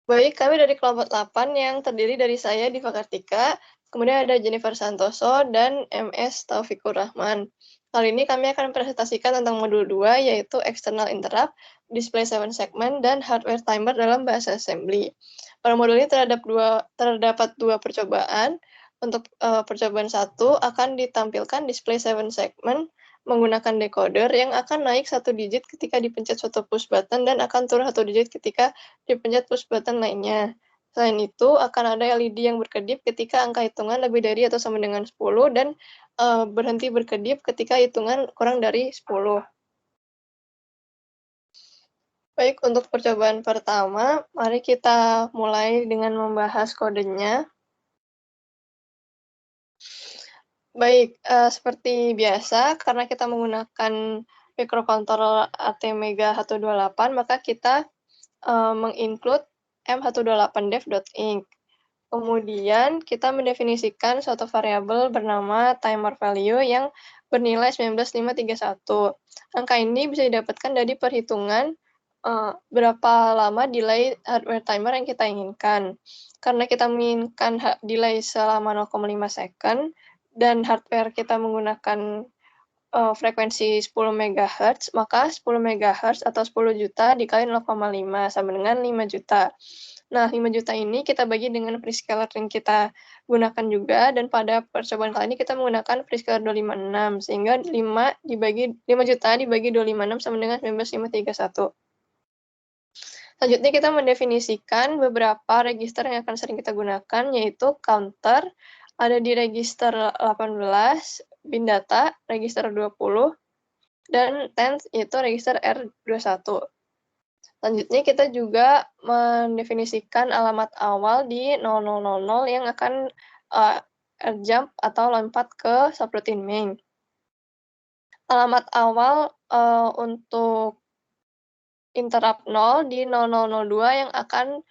Baik, kami dari kelompok 8 yang terdiri dari saya, Diva Kartika, kemudian ada Jennifer Santoso, dan MS Taufikur Rahman. Kali ini kami akan presentasikan tentang modul 2, yaitu External Interrupt, Display 7 Segment, dan Hardware Timer dalam bahasa assembly. Pada modul ini terdapat dua percobaan. Untuk percobaan 1 akan ditampilkan display 7 segment menggunakan decoder yang akan naik 1 digit ketika dipencet suatu push button dan akan turun 1 digit ketika dipencet push button lainnya. Selain itu, akan ada LED yang berkedip ketika angka hitungan lebih dari atau sama dengan 10 dan berhenti berkedip ketika hitungan kurang dari 10. Baik, untuk percobaan pertama, mari kita mulai dengan membahas kodenya. Baik, seperti biasa, karena kita menggunakan microcontroller ATmega 128, maka kita meng-include m128dev.inc. Kemudian kita mendefinisikan suatu variabel bernama timer value yang bernilai 19531. Angka ini bisa didapatkan dari perhitungan berapa lama delay hardware timer yang kita inginkan. Karena kita menginginkan delay selama 0,5 second dan hardware kita menggunakan frekuensi 10 MHz, maka 10 MHz atau 10 juta dikali 0,5 sama dengan 5 juta. Nah, 5 juta ini kita bagi dengan prescaler yang kita gunakan juga, dan pada percobaan kali ini kita menggunakan prescaler 256, sehingga 5 juta dibagi 256 sama dengan 19531. Selanjutnya kita mendefinisikan beberapa register yang akan sering kita gunakan, yaitu counter, ada di register 18, bin data, register 20, dan tenth yaitu register R21. Selanjutnya kita juga mendefinisikan alamat awal di 0000 yang akan jump atau lompat ke subroutine main. Alamat awal untuk interrupt 0 di 0002 yang akan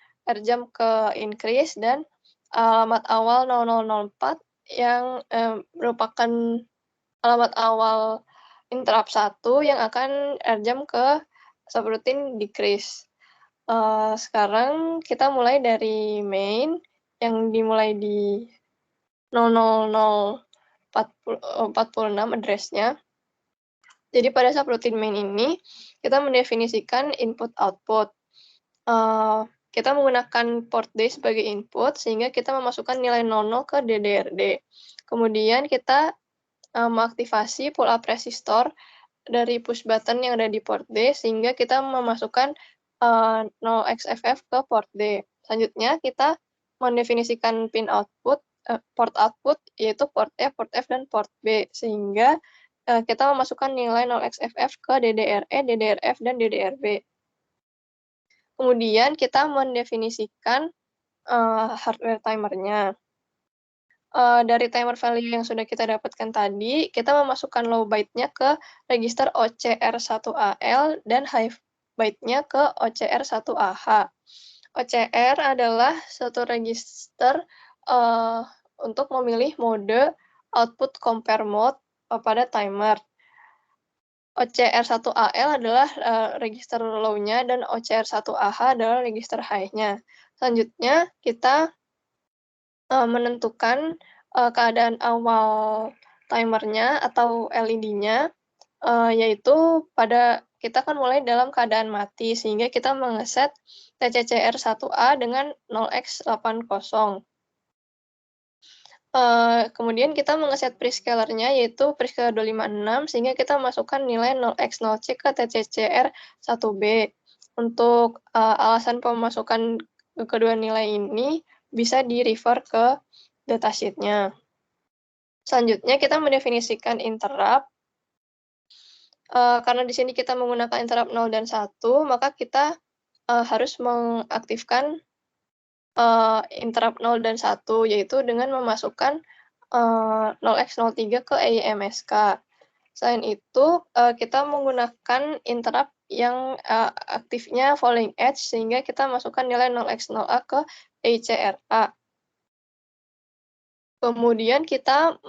jump ke increase, dan alamat awal 0004 yang merupakan alamat awal interrupt 1 yang akan jump ke subroutine decrease. Sekarang kita mulai dari main yang dimulai di 00046 address-nya. Jadi pada subroutine main ini kita mendefinisikan input-output. Kita menggunakan port D sebagai input sehingga kita memasukkan nilai 00 ke DDRD. Kemudian kita mengaktifasi pull up resistor dari push button yang ada di port D sehingga kita memasukkan 0xFF ke port D. Selanjutnya kita mendefinisikan pin output, port output, yaitu port F, dan port B, sehingga kita memasukkan nilai 0xFF ke DDRE, DDRF, dan DDRB. Kemudian kita mendefinisikan hardware timernya. Dari timer value yang sudah kita dapatkan tadi, kita memasukkan low byte-nya ke register OCR1AL dan high byte-nya ke OCR1AH. OCR adalah suatu register untuk memilih mode output compare mode pada timer. OCR1AL adalah register low-nya dan OCR1AH adalah register high-nya. Selanjutnya kita menentukan keadaan awal timernya atau LED-nya, yaitu kita kan mulai dalam keadaan mati, sehingga kita mengeset TCCR1A dengan 0x80. Kemudian kita mengeset prescaler-nya, yaitu prescaler 256, sehingga kita masukkan nilai 0x0C ke TCCR1B. Untuk alasan pemasukan kedua nilai ini bisa di-refer ke datasheet-nya. Selanjutnya kita mendefinisikan interrupt. Karena di sini kita menggunakan interrupt 0 dan 1, maka kita harus mengaktifkan interrupt 0 dan 1, yaitu dengan memasukkan 0x03 ke EIMSK. Selain itu, kita menggunakan interrupt yang aktifnya falling edge, sehingga kita masukkan nilai 0x0A ke EICRA. Kemudian kita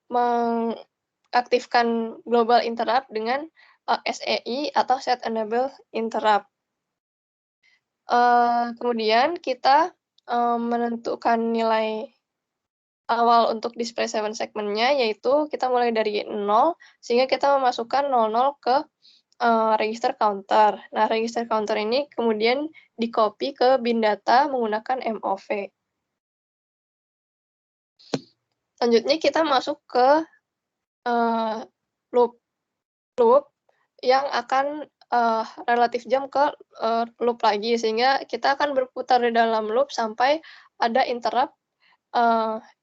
mengaktifkan global interrupt dengan SEI atau set enable interrupt. Kemudian kita menentukan nilai awal untuk display 7 segmentnya, yaitu kita mulai dari 0, sehingga kita memasukkan 00 ke register counter. Nah, register counter ini kemudian di-copy ke bin data menggunakan MOV. Selanjutnya kita masuk ke loop yang akan relatif jam ke loop lagi, sehingga kita akan berputar di dalam loop sampai ada interrupt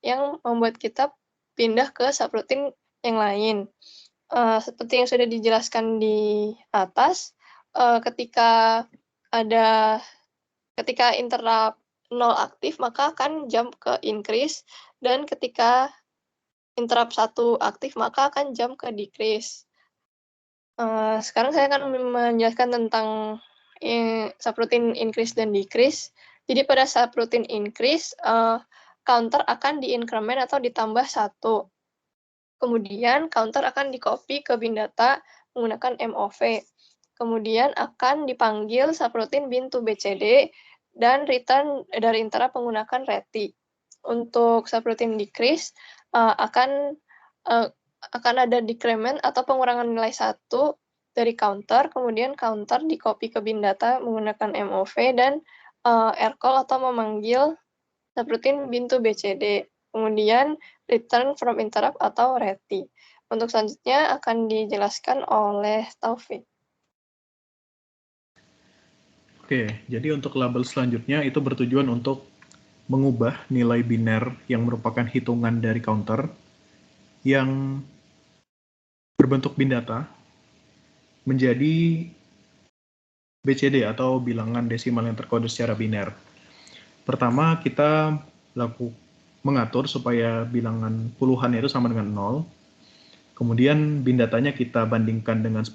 yang membuat kita pindah ke subroutine yang lain. Seperti yang sudah dijelaskan di atas, ketika interrupt 0 aktif, maka akan jump ke increase, dan ketika interrupt 1 aktif, maka akan jump ke decrease. Sekarang saya akan menjelaskan tentang subroutine increase dan decrease. Jadi pada subroutine increase, counter akan di-increment atau ditambah 1. Kemudian counter akan di-copy ke bin data menggunakan MOV. Kemudian akan dipanggil subroutine bin to BCD dan return dari interrupt menggunakan reti. Untuk subroutine decrease akan ada decrement atau pengurangan nilai 1 dari counter, kemudian counter di-copy ke bin data menggunakan MOV dan rcall atau memanggil subroutine bin to BCD. Kemudian return from interrupt atau reti. Untuk selanjutnya akan dijelaskan oleh Taufik. Oke, jadi untuk label selanjutnya itu bertujuan untuk mengubah nilai biner yang merupakan hitungan dari counter yang berbentuk bin data menjadi BCD atau bilangan desimal yang terkode secara biner. Pertama, kita mengatur supaya bilangan puluhannya itu sama dengan 0. Kemudian bin datanya kita bandingkan dengan 10.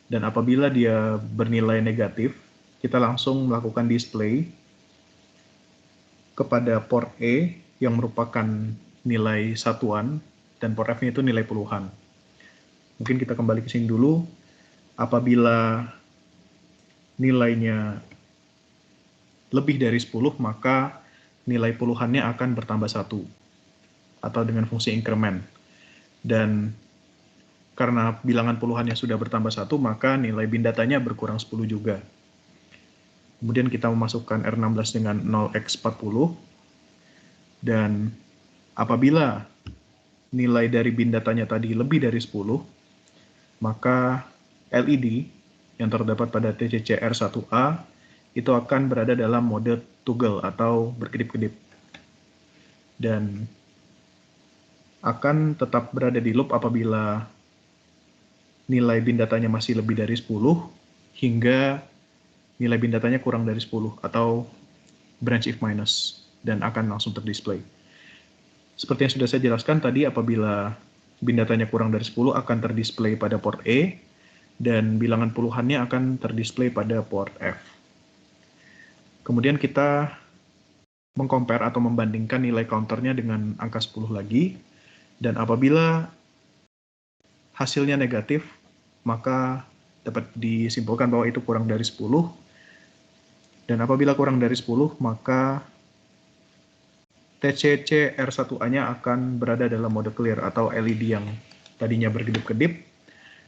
Dan apabila dia bernilai negatif, kita langsung melakukan display kepada port E yang merupakan nilai satuan dan port F-nya itu nilai puluhan. Mungkin kita kembali ke sini dulu. Apabila nilainya lebih dari 10, maka nilai puluhannya akan bertambah 1 atau dengan fungsi increment. Dan karena bilangan puluhannya sudah bertambah 1, maka nilai bin datanya berkurang 10 juga. Kemudian kita memasukkan R16 dengan 0x40. Dan apabila nilai dari bin datanya tadi lebih dari 10, maka LED yang terdapat pada TCC R1A itu akan berada dalam mode toggle atau berkedip-kedip. Dan akan tetap berada di loop apabila nilai bin datanya masih lebih dari 10 hingga nilai bin datanya kurang dari 10 atau branch if minus, dan akan langsung terdisplay. Seperti yang sudah saya jelaskan tadi, apabila bin datanya kurang dari 10 akan terdisplay pada port E dan bilangan puluhannya akan terdisplay pada port F. Kemudian kita mengcompare atau membandingkan nilai counternya dengan angka 10 lagi, dan apabila hasilnya negatif, maka dapat disimpulkan bahwa itu kurang dari 10. Dan apabila kurang dari 10, maka TCC R1A-nya akan berada dalam mode clear atau LED yang tadinya berkedip-kedip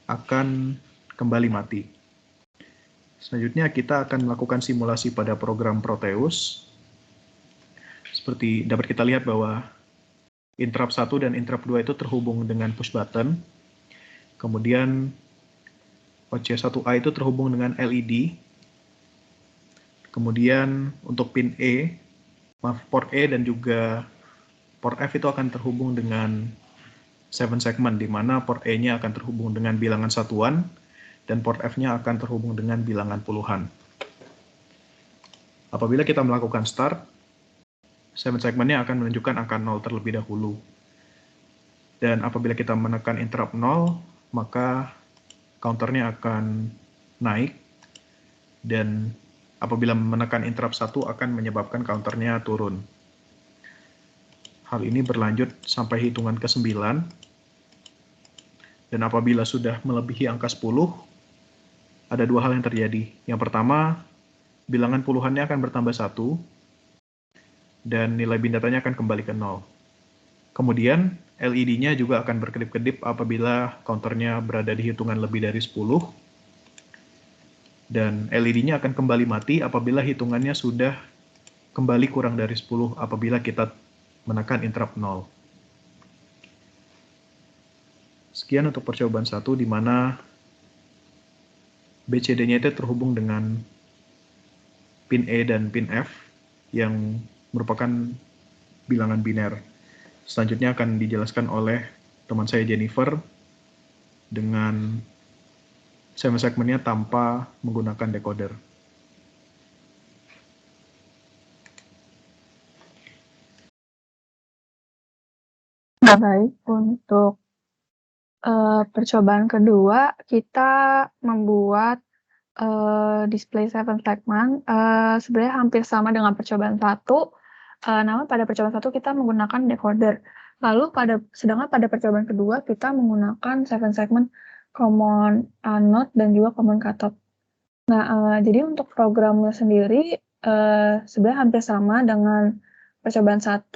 akan kembali mati. Selanjutnya kita akan melakukan simulasi pada program Proteus. Seperti dapat kita lihat bahwa interrupt 1 dan interrupt 2 itu terhubung dengan push button. Kemudian OC1A itu terhubung dengan LED. Kemudian untuk pin port E dan juga port F itu akan terhubung dengan 7 segment, di mana port E-nya akan terhubung dengan bilangan satuan dan port F-nya akan terhubung dengan bilangan puluhan. Apabila kita melakukan start, 7 segmentnya akan menunjukkan angka 0 terlebih dahulu. Dan apabila kita menekan interrupt 0, maka counternya akan naik, dan apabila menekan interrupt 1 akan menyebabkan counternya turun. Hal ini berlanjut sampai hitungan ke-9. Dan apabila sudah melebihi angka 10, ada dua hal yang terjadi. Yang pertama, bilangan puluhannya akan bertambah 1, dan nilai bin datanya akan kembali ke 0. Kemudian LED-nya juga akan berkedip-kedip apabila counternya berada di hitungan lebih dari 10, dan LED-nya akan kembali mati apabila hitungannya sudah kembali kurang dari 10 apabila kita menekan interrupt 0. Sekian untuk percobaan 1 di mana BCD-nya itu terhubung dengan pin E dan pin F yang merupakan bilangan biner. Selanjutnya akan dijelaskan oleh teman saya Jennifer dengan 7 segmennya tanpa menggunakan decoder. Nah, baik, untuk percobaan kedua, kita membuat display 7 segment. Sebenarnya hampir sama dengan percobaan 1, namun pada percobaan 1 kita menggunakan decoder. Lalu sedangkan pada percobaan kedua kita menggunakan 7 segment common anode dan juga common cathode. Nah, jadi untuk programnya sendiri sebenarnya hampir sama dengan percobaan 1,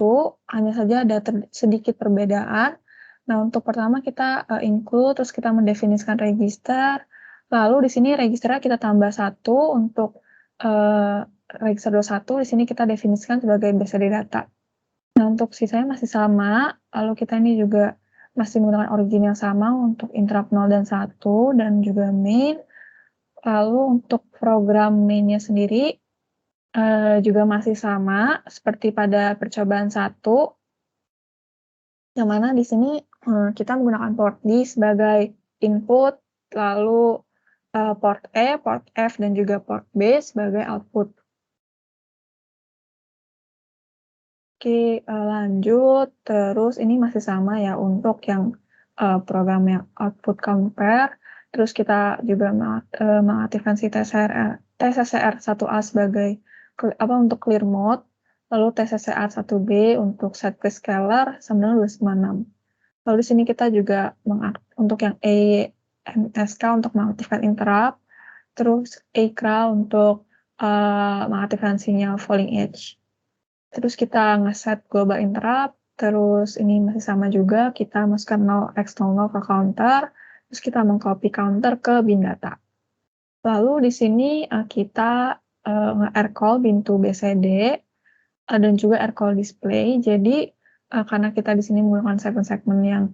hanya saja ada sedikit perbedaan. Nah, untuk pertama kita include, terus kita mendefinisikan register, lalu di sini registernya kita tambah 1 untuk register 21, di sini kita definisikan sebagai BCD data. Nah, untuk sisanya masih sama, lalu kita ini juga masih menggunakan origin yang sama untuk interrupt 0 dan 1 dan juga main. Lalu untuk program main-nya sendiri juga masih sama seperti pada percobaan 1, yang mana di sini kita menggunakan port D sebagai input, lalu port E, port F, dan juga port B sebagai output. Oke, lanjut. Terus ini masih sama ya untuk yang program yang output compare. Terus kita juga mengaktifkan si TCCR 1A sebagai untuk clear mode, lalu TCCR 1B untuk set prescaler 9256. Lalu di sini kita juga untuk yang EMSK untuk mengaktifkan interrupt, terus ECRA untuk mengaktifkan sinyal falling edge. Terus kita ngeset global interrupt, terus ini masih sama juga, kita masukkan 0x00 ke counter, terus kita mengcopy counter ke bin data. Lalu di sini kita nge-aircall bin to BCD dan juga aircall display. Jadi karena kita di sini menggunakan 7 segment yang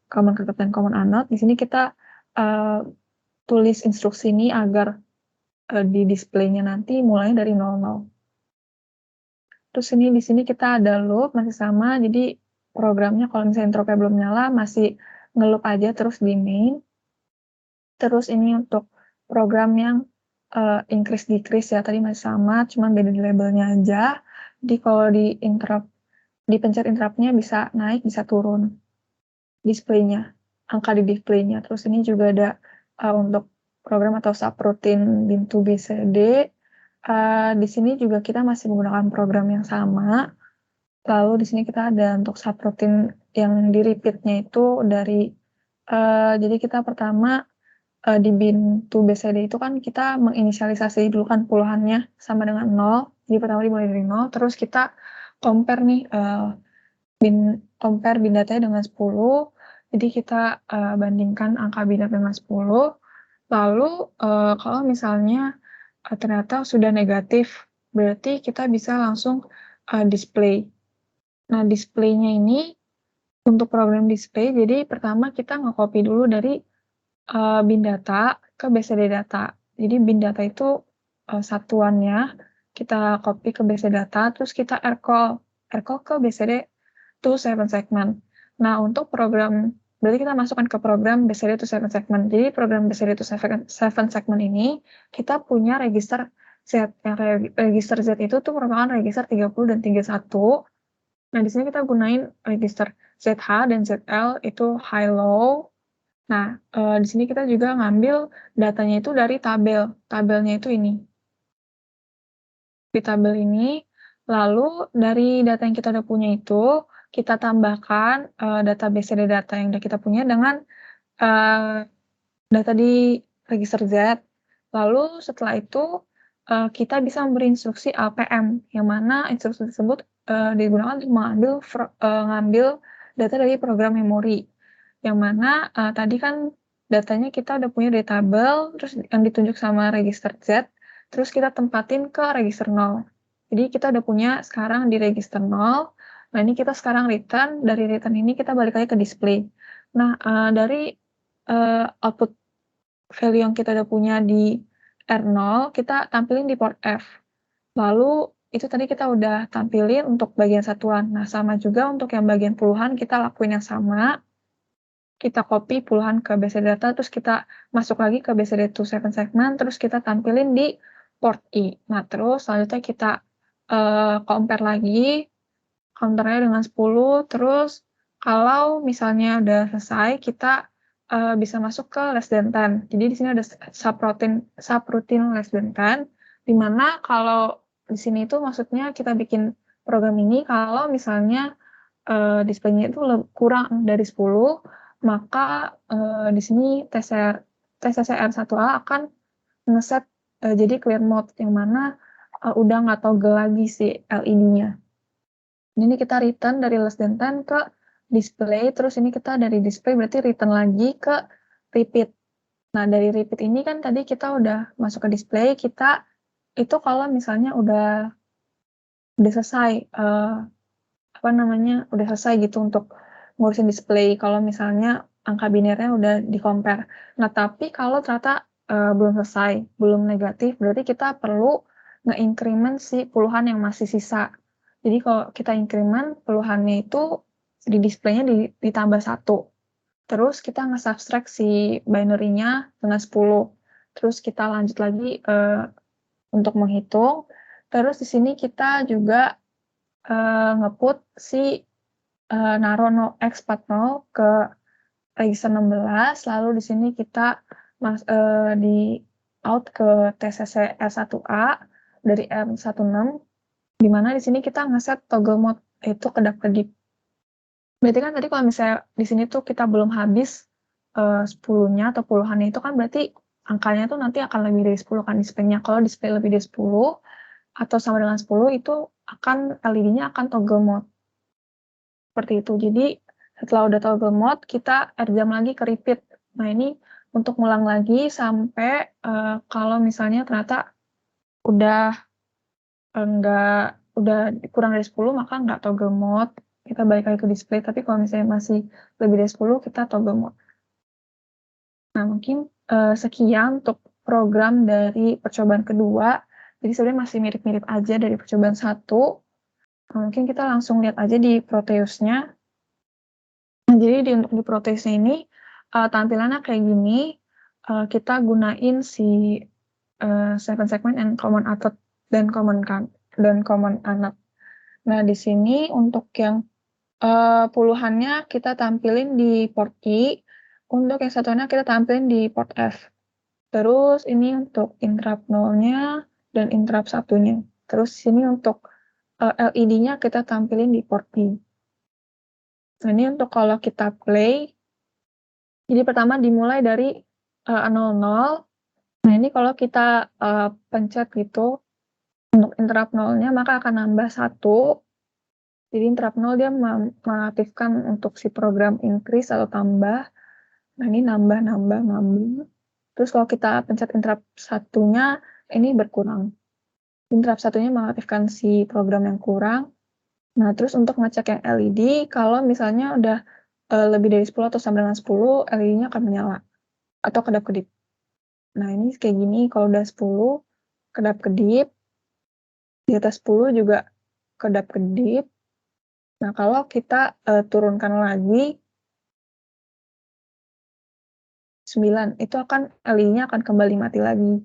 common cathode dan common anode, di sini kita tulis instruksi ini agar di displaynya nanti mulainya dari 00. Terus ini di sini kita ada loop masih sama, jadi programnya kalau misalnya intropnya belum nyala masih nge-loop aja terus di main. Terus ini untuk program yang increase decrease ya, tadi masih sama, cuma beda di labelnya aja. Jadi kalau dipencet interruptnya bisa naik, bisa turun displaynya, angka di displaynya. Terus ini juga ada untuk program atau subroutine bin2 BCD. Di sini juga kita masih menggunakan program yang sama. Lalu di sini kita ada untuk subroutine yang di repeat-nya itu dari jadi kita pertama di bin2 BCD itu kan kita menginisialisasi dulu kan puluhannya sama dengan 0. Jadi pertama dimulai dari 0, terus kita compare nih compare bin datanya dengan 10. Jadi kita bandingkan angka bin data dengan 10. Lalu kalau misalnya ternyata sudah negatif, berarti kita bisa langsung display. Nah, displaynya ini untuk program display, jadi pertama kita nge-copy dulu dari bin data ke BCD data. Jadi bin data itu satuannya kita copy ke BCD data, terus kita aircall ke BCD to 7 segment. Nah, untuk program, berarti kita masukkan ke program BCD to 7 segment. Jadi program BCD to 7 segment ini, kita punya register Z. Yang register Z itu tuh merupakan register 30 dan 31. Nah, di sini kita gunain register ZH dan ZL itu high-low. Nah, di sini kita juga ngambil datanya itu dari tabel. Tabelnya itu ini. Di tabel ini, lalu dari data yang kita udah punya itu, kita tambahkan data BCD data yang udah kita punya dengan data di register Z. Lalu setelah itu, kita bisa memberi instruksi LPM, yang mana instruksi tersebut digunakan untuk ngambil data dari program memori. Yang mana tadi kan datanya kita udah punya dari tabel, terus yang ditunjuk sama register Z, terus kita tempatin ke register 0. Jadi kita udah punya sekarang di register 0, nah ini kita sekarang return, dari return ini kita balik lagi ke display. Nah, dari output value yang kita udah punya di R0, kita tampilin di port F. Lalu, itu tadi kita udah tampilin untuk bagian satuan. Nah, sama juga untuk yang bagian puluhan, kita lakuin yang sama. Kita copy puluhan ke BCD data, terus kita masuk lagi ke BCD to 7 segment, terus kita tampilin di port I. Nah, terus selanjutnya kita compare lagi, counternya dengan 10, terus kalau misalnya udah selesai, kita bisa masuk ke less than 10. Jadi di sini ada subroutine less than 10, di mana kalau di sini itu maksudnya kita bikin program ini kalau misalnya display-nya itu kurang dari 10, maka di sini TCCR1A akan ngeset jadi clear mode, yang mana udah nggak toggle lagi si LED-nya. Ini kita return dari less than 10 ke display, terus ini kita dari display berarti return lagi ke repeat. Nah, dari repeat ini kan tadi kita udah masuk ke display, kita itu kalau misalnya udah selesai, udah selesai gitu untuk ngurusin display, kalau misalnya angka binarnya udah di-compare. Nah, tapi kalau ternyata belum selesai, belum negatif, berarti kita perlu nge-increment si puluhan yang masih sisa. Jadi kalau kita increment puluhannya itu di display-nya ditambah 1. Terus kita nge-subtract si binary-nya dengan 10. Terus kita lanjut lagi untuk menghitung. Terus di sini kita juga nge-put si naruh X40 ke register 16, lalu di sini kita di out ke TCC R1A dari R16, di mana di sini kita ngeset toggle mode itu kedap-kedip. Berarti kan tadi kalau misalnya di sini tuh kita belum habis 10-nya atau puluhannya, itu kan berarti angkanya tuh nanti akan lebih dari 10 kan display-nya. Kalau display lebih dari 10 atau sama dengan 10, itu akan LED-nya akan toggle mode. Seperti itu. Jadi setelah udah toggle mode, kita add jam lagi ke repeat. Nah, ini untuk ngulang lagi sampai kalau misalnya ternyata udah kurang dari 10, maka nggak toggle mode, kita balik lagi ke display. Tapi kalau misalnya masih lebih dari 10, kita toggle mode. Nah, mungkin sekian untuk program dari percobaan kedua. Jadi sebenarnya masih mirip-mirip aja dari percobaan 1. Nah, mungkin kita langsung lihat aja di Proteus-nya. Nah, jadi untuk di Proteus ini tampilannya kayak gini. Kita gunain si 7 segment and common atot dan common anot. Nah, di sini untuk yang puluhannya kita tampilin di port I, untuk yang satuannya kita tampilin di port F. Terus ini untuk interrupt 0-nya dan interrupt 1-nya. Terus sini untuk LED-nya kita tampilin di port I. Nah, ini untuk kalau kita play, jadi pertama dimulai dari 00. Nah, ini kalau kita pencet gitu, untuk interrupt 0-nya, maka akan nambah 1. Jadi interrupt 0 dia mengaktifkan untuk si program increase atau tambah. Nah, ini nambah. Terus kalau kita pencet interrupt 1-nya, ini berkurang. Interrupt 1-nya mengaktifkan si program yang kurang. Nah, terus untuk ngecek yang LED, kalau misalnya udah lebih dari 10 atau sama dengan 10, LED-nya akan menyala atau kedap-kedip. Nah, ini kayak gini, kalau udah 10, kedap-kedip. Di atas 10 juga kedap-kedip. Nah, kalau kita turunkan lagi 9, itu akan LED-nya akan kembali mati lagi.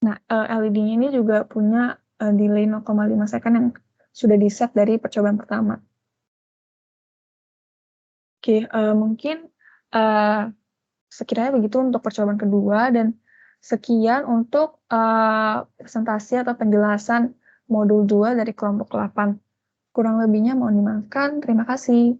Nah, LED-nya ini juga punya delay 0,5 second yang sudah di-set dari percobaan pertama. Oke, mungkin sekiranya begitu untuk percobaan kedua, dan sekian untuk presentasi atau penjelasan modul 2 dari kelompok 8. Kurang lebihnya mohon dimaafkan. Terima kasih.